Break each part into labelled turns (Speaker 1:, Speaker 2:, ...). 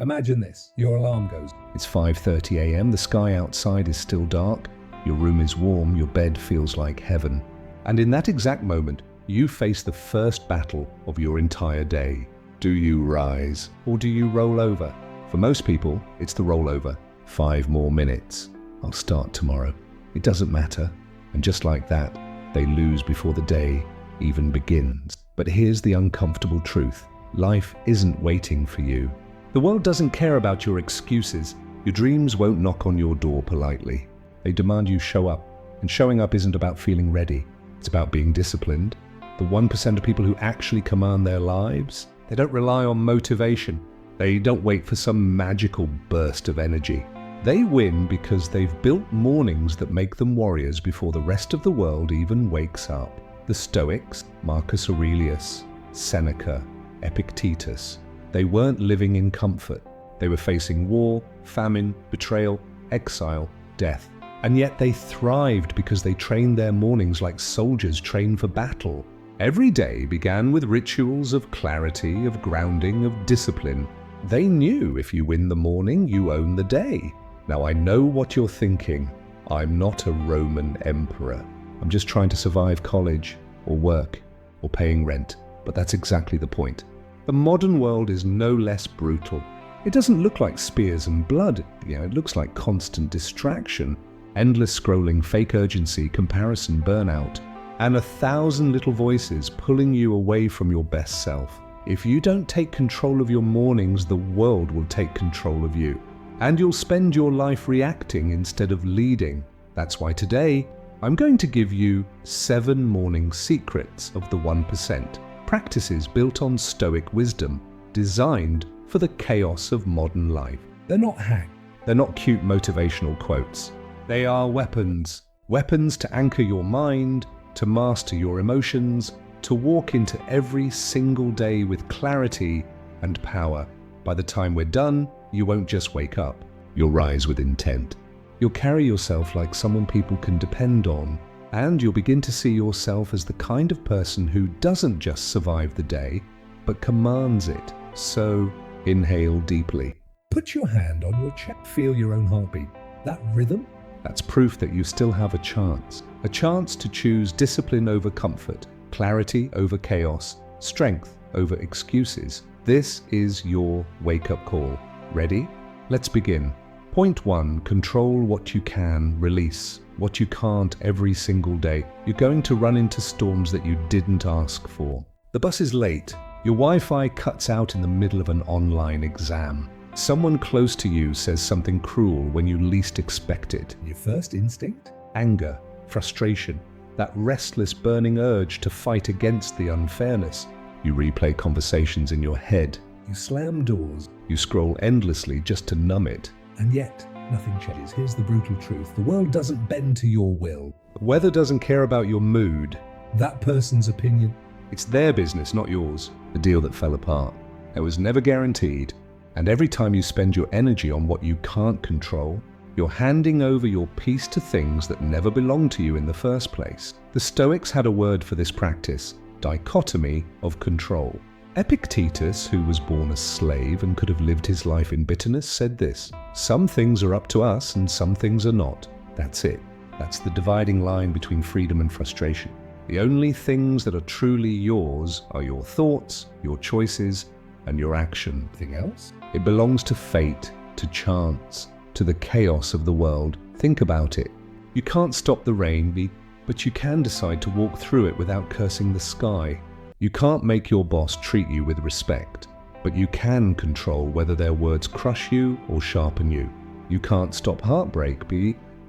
Speaker 1: Imagine this, your alarm goes.
Speaker 2: It's 5:30 a.m, the sky outside is still dark, your room is warm, your bed feels like heaven. And in that exact moment, you face the first battle of your entire day. Do you rise or do you roll over? For most people, it's the rollover. 5 more minutes. I'll start tomorrow. It doesn't matter. And just like that, they lose before the day even begins. But here's the uncomfortable truth. Life isn't waiting for you. The world doesn't care about your excuses. Your dreams won't knock on your door politely. They demand you show up. And showing up isn't about feeling ready. It's about being disciplined. The 1% of people who actually command their lives, they don't rely on motivation. They don't wait for some magical burst of energy. They win because they've built mornings that make them warriors before the rest of the world even wakes up. The Stoics, Marcus Aurelius, Seneca, Epictetus, they weren't living in comfort. They were facing war, famine, betrayal, exile, death. And yet they thrived because they trained their mornings like soldiers train for battle. Every day began with rituals of clarity, of grounding, of discipline. They knew if you win the morning, you own the day. Now I know what you're thinking. I'm not a Roman emperor. I'm just trying to survive college, or work, or paying rent. But that's exactly the point. The modern world is no less brutal. It doesn't look like spears and blood. It looks like constant distraction, endless scrolling, fake urgency, comparison, burnout, and 1,000 little voices pulling you away from your best self. If you don't take control of your mornings, the world will take control of you. And you'll spend your life reacting instead of leading. That's why today, I'm going to give you 7 morning secrets of the 1%. Practices built on Stoic wisdom, designed for the chaos of modern life.
Speaker 1: They're not hacks.
Speaker 2: They're not cute motivational quotes. They are weapons. Weapons to anchor your mind, to master your emotions, to walk into every single day with clarity and power. By the time we're done, you won't just wake up. You'll rise with intent. You'll carry yourself like someone people can depend on, and you'll begin to see yourself as the kind of person who doesn't just survive the day, but commands it. So, inhale deeply.
Speaker 1: Put your hand on your chest. Feel your own heartbeat. That rhythm?
Speaker 2: That's proof that you still have a chance to choose discipline over comfort, clarity over chaos, strength over excuses. This is your wake-up call. Ready? Let's begin. Point 1, control what you can, release what you can't every single day. You're going to run into storms that you didn't ask for. The bus is late. Your Wi-Fi cuts out in the middle of an online exam. Someone close to you says something cruel when you least expect it.
Speaker 1: Your first instinct?
Speaker 2: Anger, frustration, that restless burning urge to fight against the unfairness. You replay conversations in your head.
Speaker 1: You slam doors.
Speaker 2: You scroll endlessly just to numb it.
Speaker 1: And yet, nothing changes. Here's the brutal truth. The world doesn't bend to your will.
Speaker 2: The weather doesn't care about your mood.
Speaker 1: That person's opinion.
Speaker 2: It's their business, not yours. The deal that fell apart. It was never guaranteed. And every time you spend your energy on what you can't control, you're handing over your peace to things that never belonged to you in the first place. The Stoics had a word for this practice: dichotomy of control. Epictetus, who was born a slave and could have lived his life in bitterness, said this: some things are up to us and some things are not. That's it. That's the dividing line between freedom and frustration. The only things that are truly yours are your thoughts, your choices, and your action.
Speaker 1: Anything else?
Speaker 2: It belongs to fate, to chance, to the chaos of the world. Think about it. You can't stop the rain, but you can decide to walk through it without cursing the sky. You can't make your boss treat you with respect, but you can control whether their words crush you or sharpen you. You can't stop heartbreak,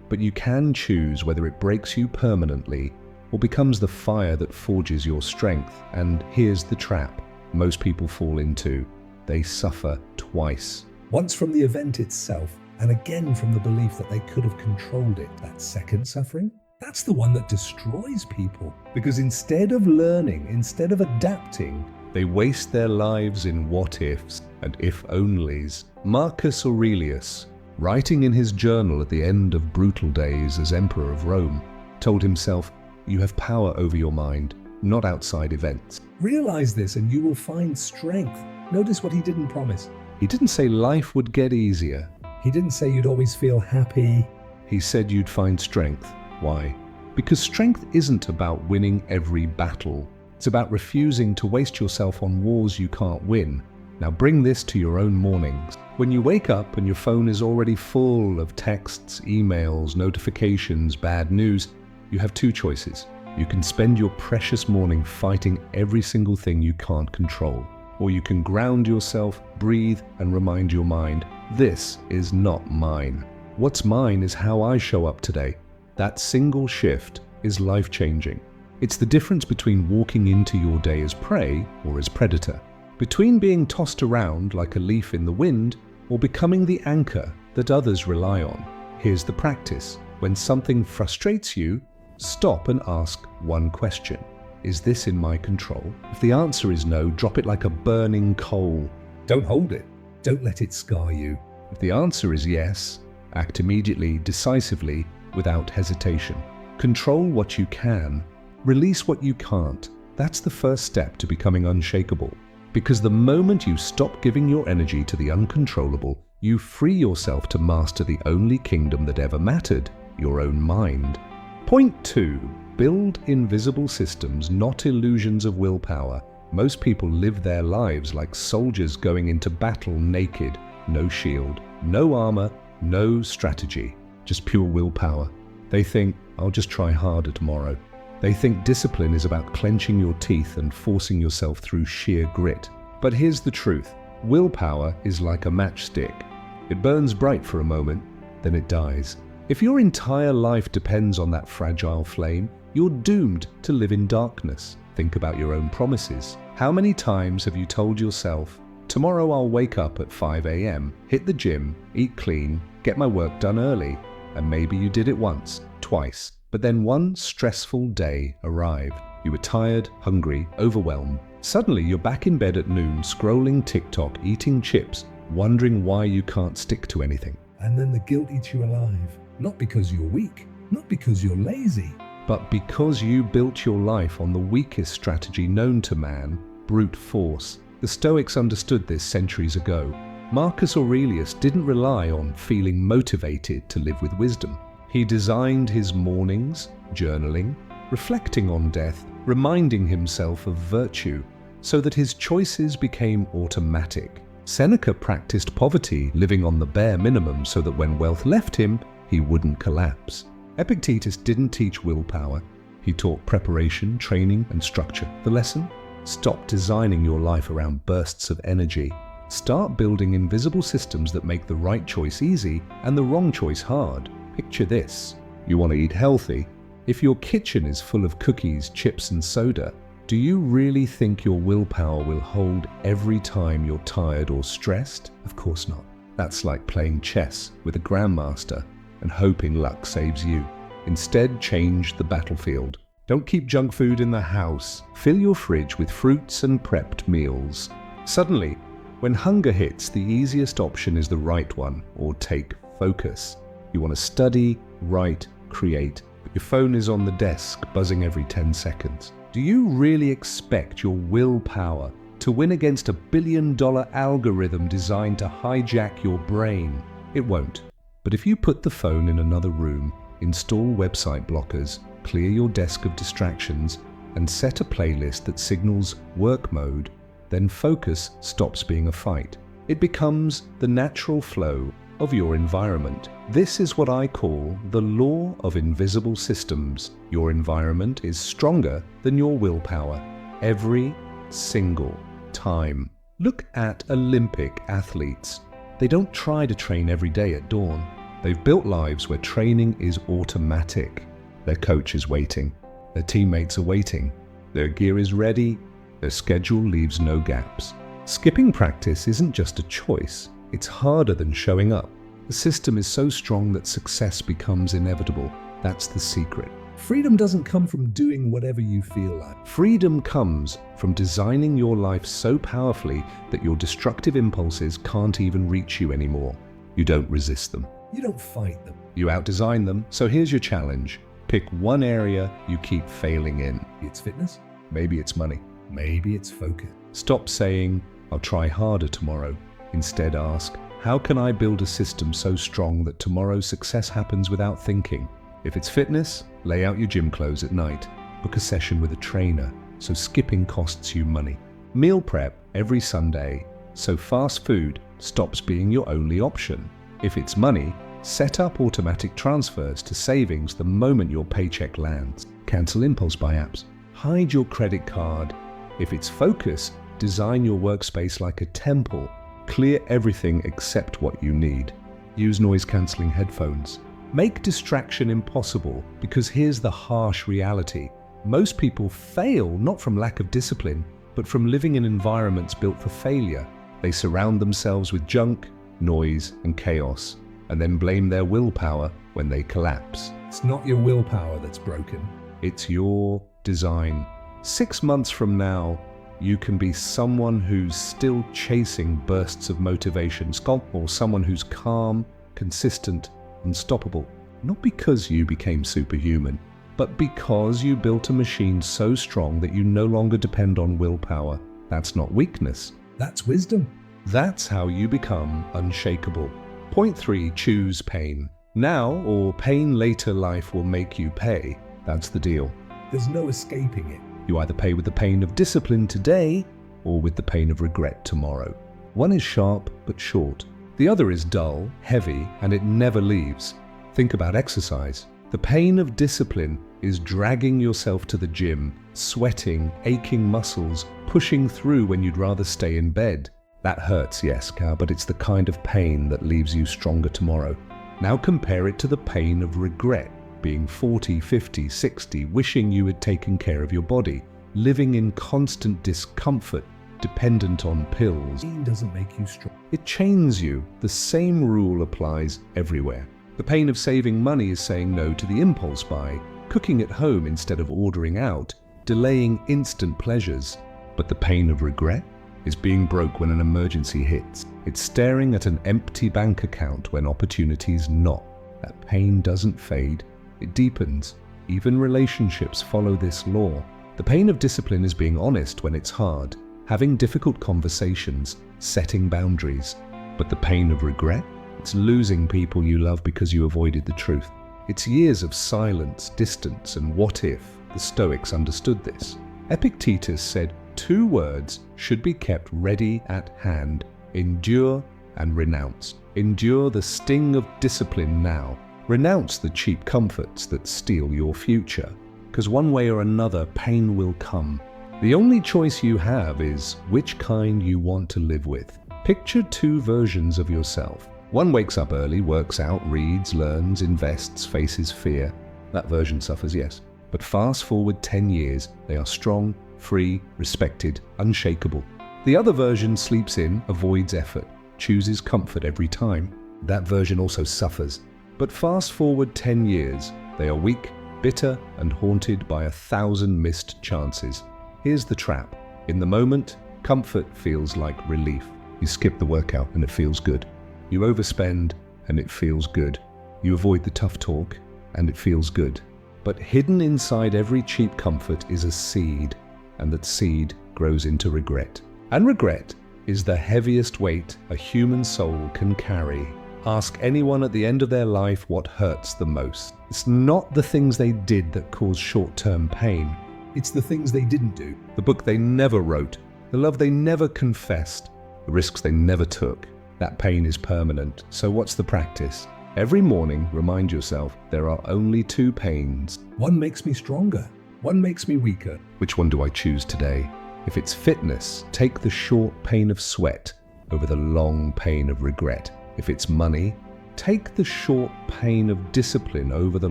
Speaker 2: but you can choose whether it breaks you permanently or becomes the fire that forges your strength. And here's the trap most people fall into. They suffer twice.
Speaker 1: Once from the event itself, and again from the belief that they could have controlled it. That second suffering? That's the one that destroys people. Because instead of learning, instead of adapting,
Speaker 2: they waste their lives in what-ifs and if-onlys. Marcus Aurelius, writing in his journal at the end of brutal days as Emperor of Rome, told himself, "You have power over your mind, not outside events."
Speaker 1: Realize this and you will find strength. Notice what he didn't promise.
Speaker 2: He didn't say life would get easier.
Speaker 1: He didn't say you'd always feel happy.
Speaker 2: He said you'd find strength. Why? Because strength isn't about winning every battle. It's about refusing to waste yourself on wars you can't win. Now bring this to your own mornings. When you wake up and your phone is already full of texts, emails, notifications, bad news, you have two choices. You can spend your precious morning fighting every single thing you can't control. Or you can ground yourself, breathe, and remind your mind, this is not mine. What's mine is how I show up today. That single shift is life-changing. It's the difference between walking into your day as prey or as predator. Between being tossed around like a leaf in the wind or becoming the anchor that others rely on. Here's the practice. When something frustrates you, stop and ask one question. Is this in my control? If the answer is no, drop it like a burning coal.
Speaker 1: Don't hold it. Don't let it scar you.
Speaker 2: If the answer is yes, act immediately, decisively, without hesitation. Control what you can. Release what you can't. That's the first step to becoming unshakable. Because the moment you stop giving your energy to the uncontrollable, you free yourself to master the only kingdom that ever mattered, your own mind. Point 2. Build invisible systems, not illusions of willpower. Most people live their lives like soldiers going into battle naked. No shield, no armor, no strategy. Just pure willpower. They think, I'll just try harder tomorrow. They think discipline is about clenching your teeth and forcing yourself through sheer grit. But here's the truth. Willpower is like a matchstick. It burns bright for a moment, then it dies. If your entire life depends on that fragile flame, you're doomed to live in darkness. Think about your own promises. How many times have you told yourself, tomorrow I'll wake up at 5 a.m., hit the gym, eat clean, get my work done early, and maybe you did it once, twice. But then one stressful day arrived. You were tired, hungry, overwhelmed. Suddenly you're back in bed at noon, scrolling TikTok, eating chips, wondering why you can't stick to anything.
Speaker 1: And then the guilt eats you alive. Not because you're weak, not because you're lazy,
Speaker 2: but because you built your life on the weakest strategy known to man, brute force. The Stoics understood this centuries ago. Marcus Aurelius didn't rely on feeling motivated to live with wisdom. He designed his mornings, journaling, reflecting on death, reminding himself of virtue, so that his choices became automatic. Seneca practiced poverty, living on the bare minimum so that when wealth left him, he wouldn't collapse. Epictetus didn't teach willpower. He taught preparation, training, and structure. The lesson? Stop designing your life around bursts of energy. Start building invisible systems that make the right choice easy and the wrong choice hard. Picture this. You want to eat healthy. If your kitchen is full of cookies, chips, and soda, do you really think your willpower will hold every time you're tired or stressed? Of course not. That's like playing chess with a grandmaster and hoping luck saves you. Instead, change the battlefield. Don't keep junk food in the house. Fill your fridge with fruits and prepped meals. Suddenly, when hunger hits, the easiest option is the right one, or take focus. You want to study, write, create, but your phone is on the desk, buzzing every 10 seconds. Do you really expect your willpower to win against a billion-dollar algorithm designed to hijack your brain? It won't. But if you put the phone in another room, install website blockers, clear your desk of distractions, and set a playlist that signals work mode, then focus stops being a fight. It becomes the natural flow of your environment. This is what I call the law of invisible systems. Your environment is stronger than your willpower every single time. Look at Olympic athletes. They don't try to train every day at dawn. They've built lives where training is automatic. Their coach is waiting. Their teammates are waiting. Their gear is ready. Their schedule leaves no gaps. Skipping practice isn't just a choice. It's harder than showing up. The system is so strong that success becomes inevitable. That's the secret.
Speaker 1: Freedom doesn't come from doing whatever you feel like.
Speaker 2: Freedom comes from designing your life so powerfully that your destructive impulses can't even reach you anymore. You don't resist them.
Speaker 1: You don't fight them.
Speaker 2: You outdesign them. So here's your challenge. Pick one area you keep failing in.
Speaker 1: Maybe it's fitness.
Speaker 2: Maybe it's money.
Speaker 1: Maybe it's focus.
Speaker 2: Stop saying, I'll try harder tomorrow. Instead ask, how can I build a system so strong that tomorrow's success happens without thinking? If it's fitness, lay out your gym clothes at night. Book a session with a trainer, so skipping costs you money. Meal prep every Sunday, so fast food stops being your only option. If it's money, set up automatic transfers to savings the moment your paycheck lands. Cancel impulse buy apps. Hide your credit card. If it's focus, design your workspace like a temple. Clear everything except what you need. Use noise-cancelling headphones. Make distraction impossible, because here's the harsh reality. Most people fail not from lack of discipline, but from living in environments built for failure. They surround themselves with junk, noise, and chaos, and then blame their willpower when they collapse.
Speaker 1: It's not your willpower that's broken.
Speaker 2: It's your design. 6 months from now, you can be someone who's still chasing bursts of motivation, or someone who's calm, consistent, unstoppable. Not because you became superhuman, but because you built a machine so strong that you no longer depend on willpower. That's not weakness.
Speaker 1: That's wisdom.
Speaker 2: That's how you become unshakable. Point 3, choose pain. Now or pain later life will make you pay. That's the deal.
Speaker 1: There's no escaping it.
Speaker 2: You either pay with the pain of discipline today or with the pain of regret tomorrow. One is sharp but short. The other is dull, heavy, and it never leaves. Think about exercise. The pain of discipline is dragging yourself to the gym, sweating, aching muscles, pushing through when you'd rather stay in bed. That hurts, yes, but it's the kind of pain that leaves you stronger tomorrow. Now compare it to the pain of regret. Being 40, 50, 60, wishing you had taken care of your body, living in constant discomfort, dependent on pills.
Speaker 1: Pain doesn't make you strong.
Speaker 2: It chains you. The same rule applies everywhere. The pain of saving money is saying no to the impulse buy, cooking at home instead of ordering out, delaying instant pleasures. But the pain of regret is being broke when an emergency hits. It's staring at an empty bank account when opportunities knock. That pain doesn't fade. It deepens. Even relationships follow this law. The pain of discipline is being honest when it's hard, having difficult conversations, setting boundaries. But the pain of regret? It's losing people you love because you avoided the truth. It's years of silence, distance, and what if. The Stoics understood this. Epictetus said 2 words should be kept ready at hand: endure and renounce. Endure the sting of discipline now. Renounce the cheap comforts that steal your future, because one way or another pain will come. The only choice you have is which kind you want to live with. Picture 2 versions of yourself. One wakes up early, works out, reads, learns, invests, faces fear. That version suffers, yes. But fast forward 10 years, they are strong, free, respected, unshakable. The other version sleeps in, avoids effort, chooses comfort every time. That version also suffers. But fast forward 10 years, they are weak, bitter, and haunted by 1,000 missed chances. Here's the trap. In the moment, comfort feels like relief. You skip the workout and it feels good. You overspend and it feels good. You avoid the tough talk and it feels good. But hidden inside every cheap comfort is a seed, and that seed grows into regret. And regret is the heaviest weight a human soul can carry. Ask anyone at the end of their life what hurts the most. It's not the things they did that cause short-term pain.
Speaker 1: It's the things they didn't do.
Speaker 2: The book they never wrote, the love they never confessed, the risks they never took. That pain is permanent. So what's the practice? Every morning, remind yourself there are only 2 pains.
Speaker 1: One makes me stronger. One makes me weaker.
Speaker 2: Which one do I choose today? If it's fitness, take the short pain of sweat over the long pain of regret. If it's money, take the short pain of discipline over the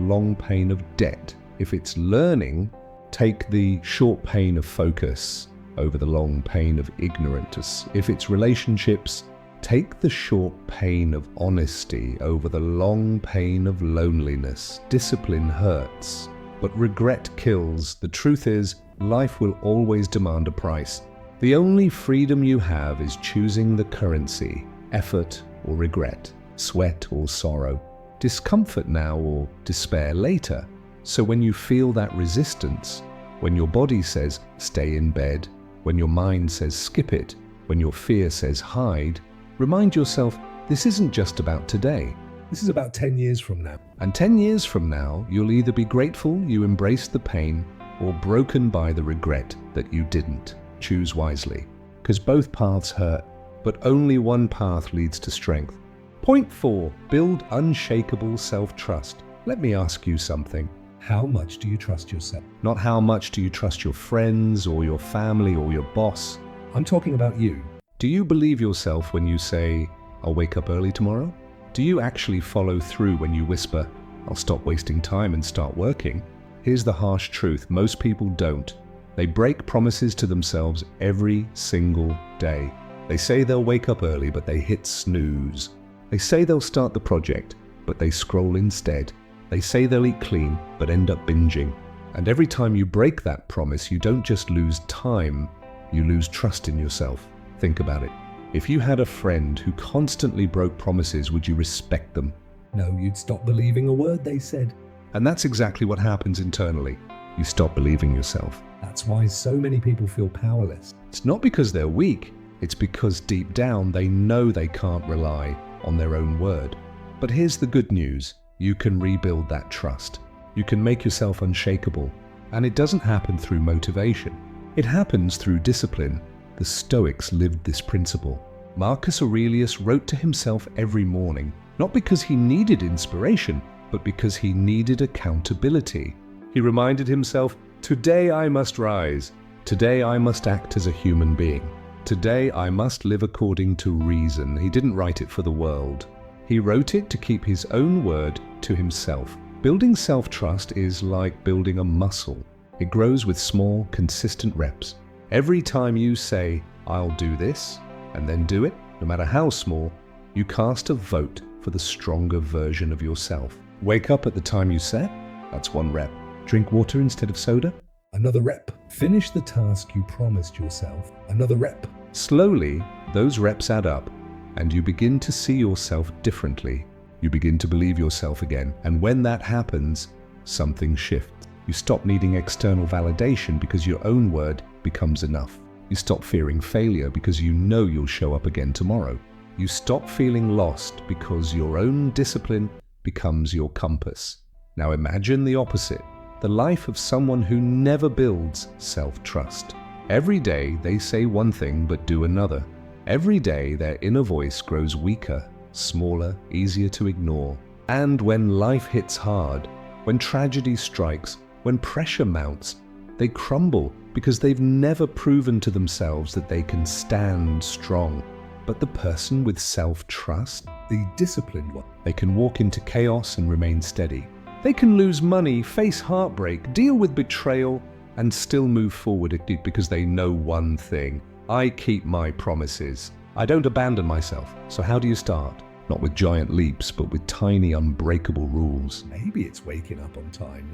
Speaker 2: long pain of debt. If it's learning, take the short pain of focus over the long pain of ignorance. If it's relationships, take the short pain of honesty over the long pain of loneliness. Discipline hurts, but regret kills. The truth is, life will always demand a price. The only freedom you have is choosing the currency: effort or regret, sweat or sorrow, discomfort now or despair later. So when you feel that resistance, when your body says stay in bed, when your mind says skip it, when your fear says hide, Remind yourself this isn't just about today.
Speaker 1: This is about 10 years from now.
Speaker 2: And 10 years from now, you'll either be grateful you embraced the pain or broken by the regret that you didn't. Choose wisely, because both paths hurt, but only one path leads to strength. Point 4, build unshakable self-trust. Let me ask you something.
Speaker 1: How much do you trust yourself?
Speaker 2: Not how much do you trust your friends or your family or your boss.
Speaker 1: I'm talking about you.
Speaker 2: Do you believe yourself when you say, I'll wake up early tomorrow? Do you actually follow through when you whisper, I'll stop wasting time and start working? Here's the harsh truth, most people don't. They break promises to themselves every single day. They say they'll wake up early, but they hit snooze. They say they'll start the project, but they scroll instead. They say they'll eat clean, but end up binging. And every time you break that promise, you don't just lose time, you lose trust in yourself. Think about it. If you had a friend who constantly broke promises, would you respect them?
Speaker 1: No, you'd stop believing a word they said.
Speaker 2: And that's exactly what happens internally. You stop believing yourself.
Speaker 1: That's why so many people feel powerless.
Speaker 2: It's not because they're weak, it's because deep down they know they can't rely on their own word. But here's the good news. You can rebuild that trust. You can make yourself unshakable. And it doesn't happen through motivation. It happens through discipline. The Stoics lived this principle. Marcus Aurelius wrote to himself every morning, not because he needed inspiration, but because he needed accountability. He reminded himself, today I must rise. Today I must act as a human being. Today I must live according to reason. He didn't write it for the world. He wrote it to keep his own word to himself. Building self-trust is like building a muscle. It grows with small, consistent reps. Every time you say, I'll do this, and then do it, no matter how small, you cast a vote for the stronger version of yourself. Wake up at the time you set, that's 1 rep. Drink water instead of soda,
Speaker 1: Another rep. Finish the task you promised yourself. Another rep.
Speaker 2: Slowly, those reps add up, and you begin to see yourself differently. You begin to believe yourself again, and when that happens, something shifts. You stop needing external validation because your own word becomes enough. You stop fearing failure because you know you'll show up again tomorrow. You stop feeling lost because your own discipline becomes your compass. Now imagine the opposite, the life of someone who never builds self-trust. Every day they say one thing but do another. Every day their inner voice grows weaker, smaller, easier to ignore. And when life hits hard, when tragedy strikes, when pressure mounts, they crumble because they've never proven to themselves that they can stand strong. But the person with self-trust,
Speaker 1: The disciplined one.
Speaker 2: they can walk into chaos and remain steady. They can lose money, face heartbreak, deal with betrayal, and still move forward because they know one thing. I keep my promises. I don't abandon myself. So how do you start? Not with giant leaps, but with tiny, unbreakable rules.
Speaker 1: Maybe it's waking up on time.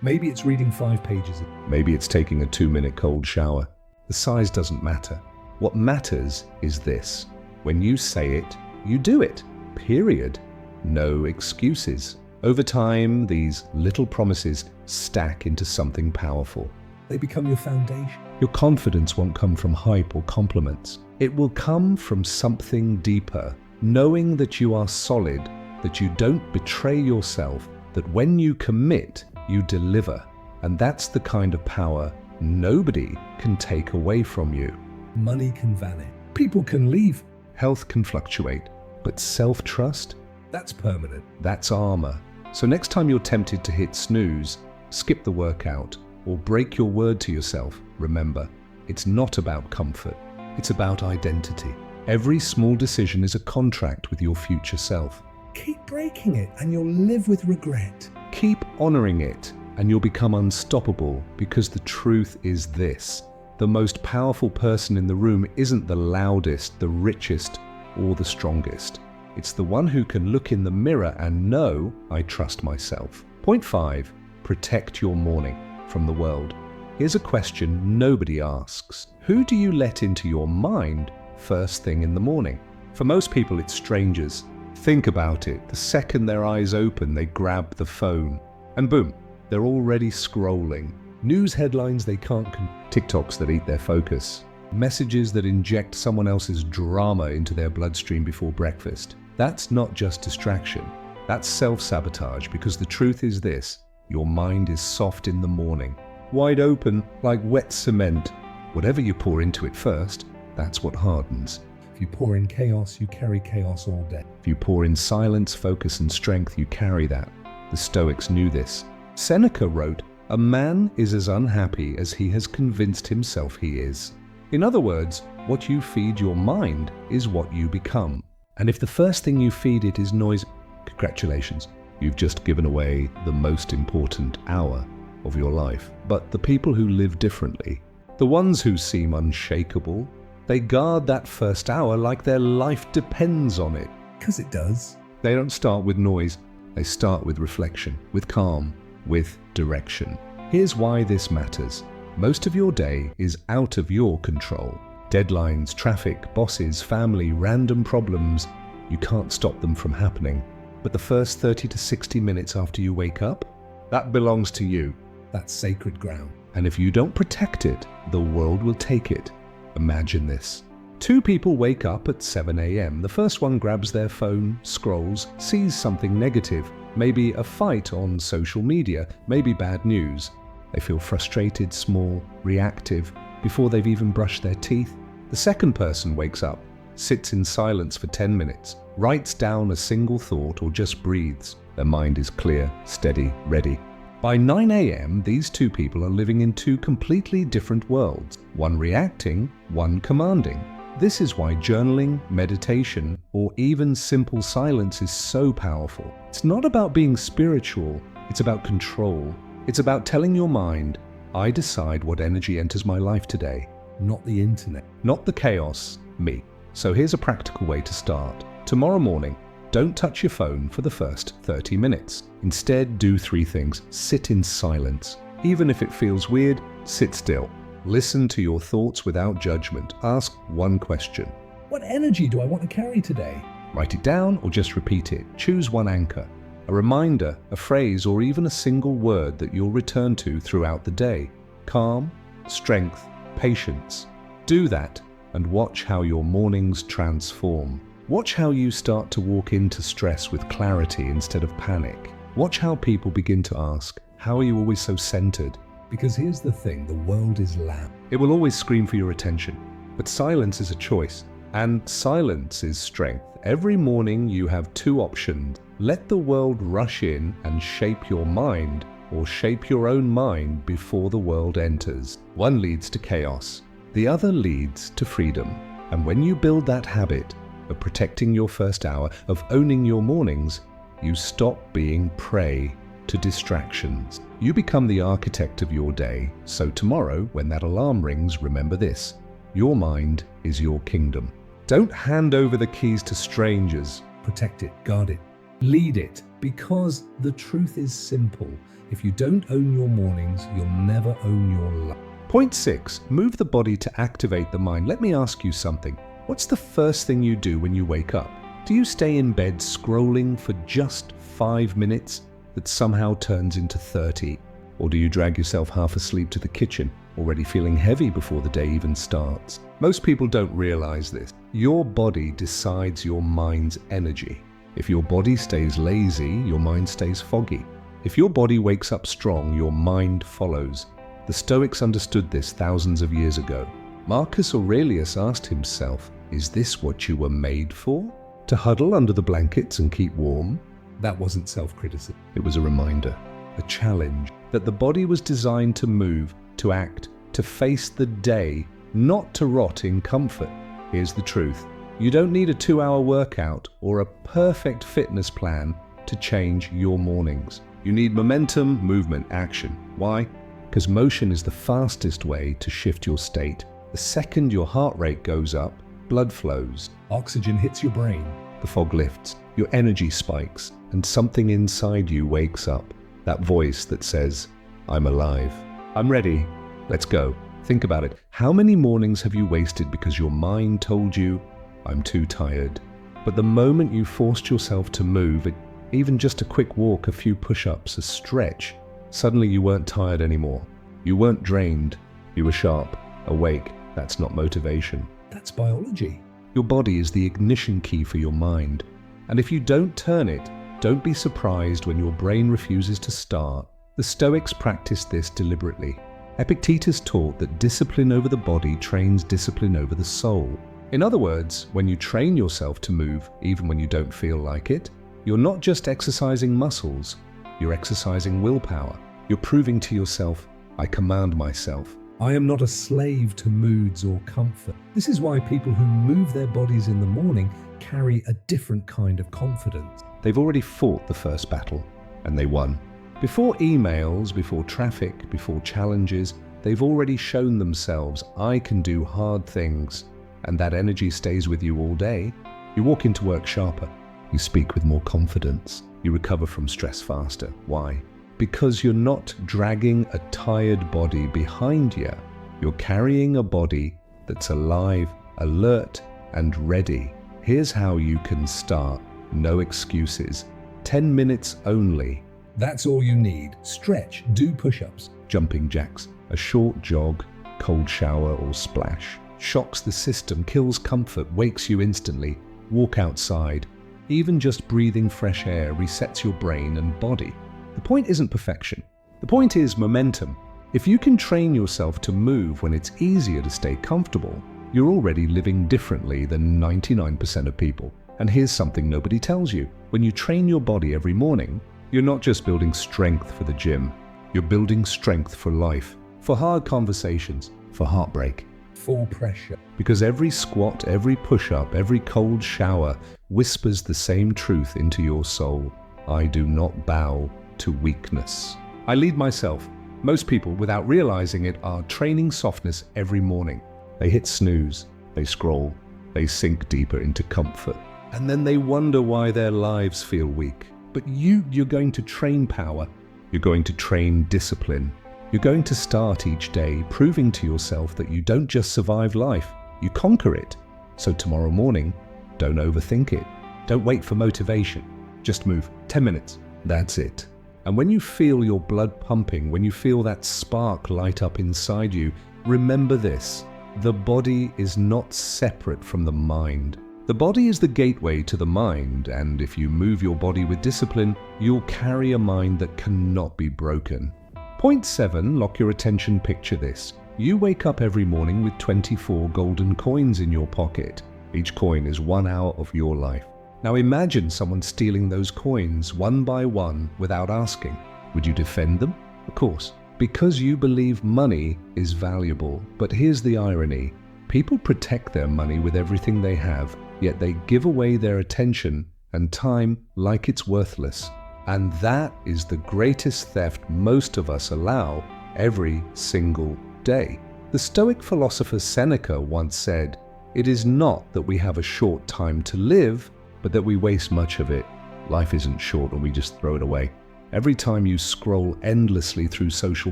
Speaker 1: Maybe it's reading 5 pages.
Speaker 2: Maybe it's taking a 2-minute cold shower. The size doesn't matter. What matters is this. When you say it, you do it. Period. No excuses. Over time, these little promises stack into something powerful.
Speaker 1: They become your foundation.
Speaker 2: Your confidence won't come from hype or compliments. It will come from something deeper, knowing that you are solid, that you don't betray yourself, that when you commit, you deliver. And that's the kind of power nobody can take away from you.
Speaker 1: Money can vanish. People can leave.
Speaker 2: Health can fluctuate, but self-trust,
Speaker 1: That's permanent.
Speaker 2: that's armor. So next time you're tempted to hit snooze, skip the workout, or break your word to yourself, remember, it's not about comfort, it's about identity. Every small decision is a contract with your future self.
Speaker 1: Keep breaking it and you'll live with regret.
Speaker 2: Keep honoring it, and you'll become unstoppable, because the truth is this. The most powerful person in the room isn't the loudest, the richest, or the strongest. It's the one who can look in the mirror and know, I trust myself. Point 5, protect your morning from the world. Here's a question nobody asks. Who do you let into your mind first thing in the morning? For most people, it's strangers. Think about it. The second their eyes open, they grab the phone. And boom, they're already scrolling. News headlines they can't TikToks that eat their focus. messages that inject someone else's drama into their bloodstream before breakfast. That's not just distraction. That's self-sabotage, because the truth is this: your mind is soft in the morning, wide open like wet cement. Whatever you pour into it first, that's what hardens.
Speaker 1: If you pour in chaos, you carry chaos all day.
Speaker 2: If you pour in silence, focus, and strength, you carry that. The Stoics knew this. Seneca wrote, "A man is as unhappy as he has convinced himself he is." In other words, what you feed your mind is what you become. And if the first thing you feed it is noise, congratulations, you've just given away the most important hour of your life. But the people who live differently, the ones who seem unshakable, they guard that first hour like their life depends on it.
Speaker 1: Because it does.
Speaker 2: They don't start with noise, they start with reflection, with calm, with direction. Here's why this matters. Most of your day is out of your control. Deadlines, traffic, bosses, family, random problems, you can't stop them from happening. But the first 30 to 60 minutes after you wake up, that belongs to you.
Speaker 1: That's sacred ground.
Speaker 2: And if you don't protect it, the world will take it. Imagine this. Two people wake up at 7 a.m. The first one grabs their phone, scrolls, sees something negative, maybe a fight on social media, maybe bad news. They feel frustrated, small, reactive, before they've even brushed their teeth. The second person wakes up, sits in silence for 10 minutes, writes down a single thought, or just breathes. Their mind is clear, steady, ready. By 9 a.m., these two people are living in two completely different worlds, one reacting, one commanding. This is why journaling, meditation, or even simple silence is so powerful. It's not about being spiritual, it's about control. It's about telling your mind, I decide what energy enters my life today.
Speaker 1: Not the internet.
Speaker 2: Not the chaos, me. So here's a practical way to start. Tomorrow morning, don't touch your phone for the first 30 minutes. Instead, do 3 things. Sit in silence. Even if it feels weird, sit still. Listen to your thoughts without judgment. Ask one question.
Speaker 1: What energy do I want to carry today?
Speaker 2: Write it down or just repeat it. Choose one anchor. A reminder, a phrase, or even a single word that you'll return to throughout the day. Calm, strength, patience. Do that and watch how your mornings transform. Watch how you start to walk into stress with clarity instead of panic. Watch how people begin to ask, how are you always so centered?
Speaker 1: Because here's the thing, the world is loud.
Speaker 2: It will always scream for your attention. But silence is a choice, and silence is strength. Every morning you have 2 options. Let the world rush in and shape your mind, or shape your own mind before the world enters. One leads to chaos, the other leads to freedom. And when you build that habit of protecting your first hour, of owning your mornings, you stop being prey to distractions. You become the architect of your day. So tomorrow, when that alarm rings, remember this: your mind is your kingdom. Don't hand over the keys to strangers.
Speaker 1: Protect it, guard it, lead it, because the truth is simple. If you don't own your mornings, you'll never own your life.
Speaker 2: Point 6. Move the body to activate the mind. Let me ask you something. What's the first thing you do when you wake up? Do you stay in bed scrolling for just 5 minutes that somehow turns into 30? Or do you drag yourself half asleep to the kitchen, already feeling heavy before the day even starts? Most people don't realize this. Your body decides your mind's energy. If your body stays lazy, your mind stays foggy. If your body wakes up strong, your mind follows. The Stoics understood this thousands of years ago. Marcus Aurelius asked himself, is this what you were made for? To huddle under the blankets and keep warm?
Speaker 1: That wasn't self-criticism.
Speaker 2: It was a reminder, a challenge, that the body was designed to move, to act, to face the day, not to rot in comfort. Here's the truth. You don't need a 2-hour workout or a perfect fitness plan to change your mornings. You need momentum, movement, action. Why? Because motion is the fastest way to shift your state. The second your heart rate goes up, blood flows.
Speaker 1: Oxygen hits your brain.
Speaker 2: The fog lifts, your energy spikes, and something inside you wakes up. That voice that says, I'm alive. I'm ready. Let's go. Think about it. How many mornings have you wasted because your mind told you, I'm too tired? But the moment you forced yourself to move, even just a quick walk, a few push-ups, a stretch, suddenly you weren't tired anymore. You weren't drained. You were sharp, awake, That's not motivation.
Speaker 1: That's biology.
Speaker 2: Your body is the ignition key for your mind. And if you don't turn it, don't be surprised when your brain refuses to start. The Stoics practiced this deliberately. Epictetus taught that discipline over the body trains discipline over the soul. In other words, when you train yourself to move, even when you don't feel like it, you're not just exercising muscles, you're exercising willpower. You're proving to yourself, I command myself.
Speaker 1: I am not a slave to moods or comfort. This is why people who move their bodies in the morning carry a different kind of confidence.
Speaker 2: They've already fought the first battle, and they won. Before emails, before traffic, before challenges, they've already shown themselves, I can do hard things, and that energy stays with you all day. You walk into work sharper. You speak with more confidence. You recover from stress faster. Why? Because you're not dragging a tired body behind you. You're carrying a body that's alive, alert, and ready. Here's how you can start. No excuses. 10 minutes only.
Speaker 1: That's all you need. Stretch, do push-ups.
Speaker 2: Jumping jacks, a short jog, cold shower or splash. Shocks the system, kills comfort, wakes you instantly. Walk outside. Even just breathing fresh air resets your brain and body. The point isn't perfection. The point is momentum. If you can train yourself to move when it's easier to stay comfortable, you're already living differently than 99% of people. And here's something nobody tells you. When you train your body every morning, you're not just building strength for the gym. You're building strength for life, for hard conversations, for heartbreak.
Speaker 1: For pressure.
Speaker 2: Because every squat, every push-up, every cold shower whispers the same truth into your soul. I do not bow to weakness. I lead myself. Most people, without realizing it, are training softness every morning. They hit snooze, they scroll, they sink deeper into comfort. And then they wonder why their lives feel weak. But you're going to train power. You're going to train discipline. You're going to start each day proving to yourself that you don't just survive life, you conquer it. So tomorrow morning, don't overthink it. Don't wait for motivation. Just move. 10 minutes. That's it. And when you feel your blood pumping, when you feel that spark light up inside you, remember this. The body is not separate from the mind. The body is the gateway to the mind, and if you move your body with discipline, you'll carry a mind that cannot be broken. Point 7, lock your attention, picture this. You wake up every morning with 24 golden coins in your pocket. Each coin is 1 hour of your life. Now imagine someone stealing those coins one by one without asking. Would you defend them? Of course, because you believe money is valuable. But here's the irony. People protect their money with everything they have, yet they give away their attention and time like it's worthless. And that is the greatest theft most of us allow every single day. The Stoic philosopher Seneca once said, "It is not that we have a short time to live, but that we waste much of it." Life isn't short and we just throw it away. Every time you scroll endlessly through social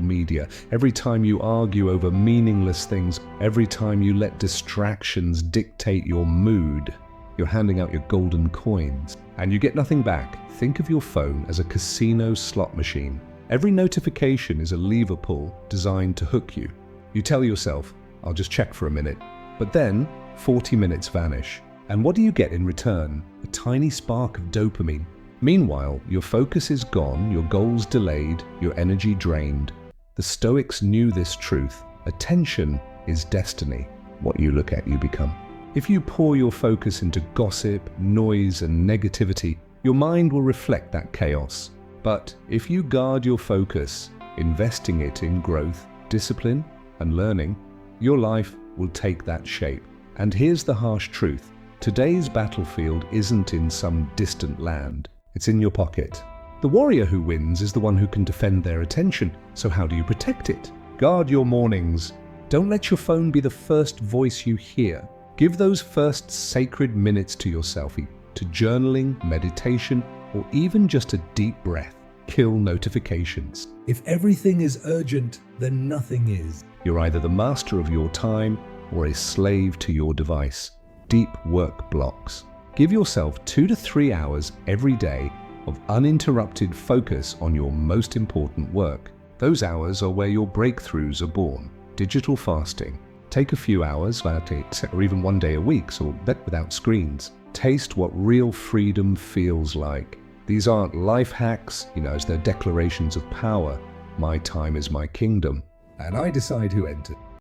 Speaker 2: media, every time you argue over meaningless things, every time you let distractions dictate your mood, you're handing out your golden coins and you get nothing back. Think of your phone as a casino slot machine. Every notification is a lever pull designed to hook you. You tell yourself, I'll just check for a minute. But then 40 minutes vanish. And what do you get in return? A tiny spark of dopamine. Meanwhile, your focus is gone, your goals delayed, your energy drained. The Stoics knew this truth. Attention is destiny. What you look at, you become. If you pour your focus into gossip, noise, and negativity, your mind will reflect that chaos. But if you guard your focus, investing it in growth, discipline, and learning, your life will take that shape. And here's the harsh truth. Today's battlefield isn't in some distant land. It's in your pocket. The warrior who wins is the one who can defend their attention. So how do you protect it? Guard your mornings. Don't let your phone be the first voice you hear. Give those first sacred minutes to yourself, to journaling, meditation, or even just a deep breath. Kill notifications.
Speaker 1: If everything is urgent, then nothing is.
Speaker 2: You're either the master of your time or a slave to your device. Deep work blocks. Give yourself 2 to 3 hours every day of uninterrupted focus on your most important work. Those hours are where your breakthroughs are born. Digital fasting. Take a few hours without it, or even one day a week, so without screens. Taste what real freedom feels like. These aren't life hacks, as they're declarations of power. My time is my kingdom.
Speaker 1: And I decide who enters.